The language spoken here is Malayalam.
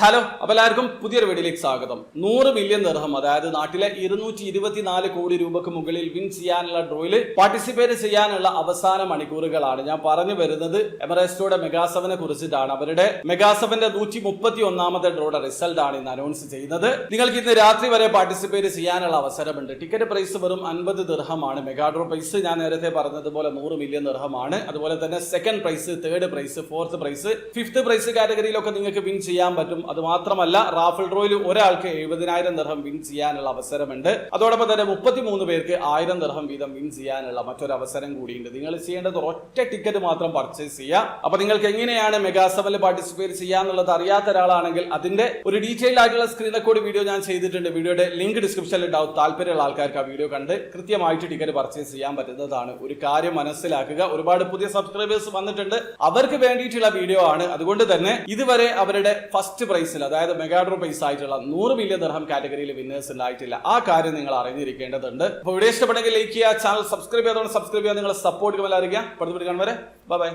ഹലോ, അപ്പോൾ എല്ലാവർക്കും പുതിയൊരു വീഡിയോയിലേക്ക് സ്വാഗതം. 100 മില്യൺ ദിർഹം, അതായത് നാട്ടിലെ 224 കോടി രൂപക്ക് മുകളിൽ വിൻ ചെയ്യാനുള്ള ഡ്രോയിൽ പാർട്ടിസിപ്പേറ്റ് ചെയ്യാനുള്ള അവസാന മണിക്കൂറുകളാണ്. ഞാൻ പറഞ്ഞു വരുന്നത് എമറേസ്റ്റോയുടെ മെഗാസെവനെ കുറിച്ചിട്ടാണ്. അവരുടെ മെഗാസെവന്റെ 131ാമത്തെ ഡ്രോയുടെ റിസൾട്ട് ആണ് ഇന്ന് അനൗൺസ് ചെയ്യുന്നത്. നിങ്ങൾക്ക് ഇന്ന് രാത്രി വരെ പാർട്ടിസിപ്പേറ്റ് ചെയ്യാനുള്ള അവസരമുണ്ട്. ടിക്കറ്റ് പ്രൈസ് വെറും 50 ദിർഹമാണ്. മെഗാ ഡ്രോ പ്രൈസ് ഞാൻ നേരത്തെ പറഞ്ഞതുപോലെ 100 മില്യൺ ദിർഹമാണ്. അതുപോലെ തന്നെ second prize, third prize, fourth prize, fifth prize കാറ്റഗറിയിലൊക്കെ നിങ്ങൾക്ക് വിൻ ചെയ്യാൻ പറ്റും. അത് മാത്രമല്ല, റാഫിൾ ഡ്രോയിൽ ഒരാൾക്ക് 70,000 ദിർഹം വിൻ ചെയ്യാനുള്ള അവസരമുണ്ട്. അതോടൊപ്പം തന്നെ 33 പേർക്ക് 1000 ദിർഹം വീതം വിൻ ചെയ്യാനുള്ള മറ്റൊരു അവസരം കൂടിയുണ്ട്. നിങ്ങൾ ചെയ്യേണ്ടത് ഒറ്റ ടിക്കറ്റ് മാത്രം പർച്ചേസ് ചെയ്യുക. അപ്പൊ നിങ്ങൾക്ക് എങ്ങനെയാണ് മെഗാസെവനിൽ പാർട്ടിസിപ്പേറ്റ് ചെയ്യാന്നുള്ളത് അറിയാത്ത ഒരാളാണെങ്കിൽ അതിന്റെ ഒരു ഡീറ്റെയിൽ ആയിട്ടുള്ള സ്ക്രീൻ റെക്കോർഡ് വീഡിയോ ഞാൻ ചെയ്തിട്ടുണ്ട്. വീഡിയോയുടെ ലിങ്ക് ഡിസ്ക്രിപ്ഷനിൽ ഉണ്ടാവും. താല്പര്യമുള്ള ആൾക്കാർക്ക് ആ വീഡിയോ കണ്ട് കൃത്യമായിട്ട് ടിക്കറ്റ് പർച്ചേസ് ചെയ്യാൻ പറ്റുന്നതാണ്. ഒരു കാര്യം മനസ്സിലാക്കുക, ഒരുപാട് പുതിയ സബ്സ്ക്രൈബേഴ്സ് വന്നിട്ടുണ്ട്. അവർക്ക് വേണ്ടിയിട്ടുള്ള വീഡിയോ ആണ്. അതുകൊണ്ട് തന്നെ ഇതുവരെ അവരുടെ ഫസ്റ്റ് പ്രൈസിൽ, അതായത് മെഗാ ഡ്രോ പ്രൈസ് ആയിട്ടുള്ള 100 മില്യൺ ദിർഹം കാറ്റഗറിയിൽ വിന്നേഴ്സ് ഉണ്ടായിട്ടില്ല. ആ കാര്യം നിങ്ങൾ അറിഞ്ഞിരിക്കേണ്ടതുണ്ട്. അപ്പോൾ വീഡിയോ ഇഷ്ടപ്പെടുമെങ്കിൽ ലൈക്ക് ചെയ്യുക, ചാനൽ സബ്സ്ക്രൈബ് ചെയ്തോണ്ട് സബ്സ്ക്രൈബ് ചെയ്യാൻ നിങ്ങളെ സപ്പോർട്ട് അറിയിക്കുക. അടുത്ത വീഡിയോ കാണും വരെ ബൈ ബൈ.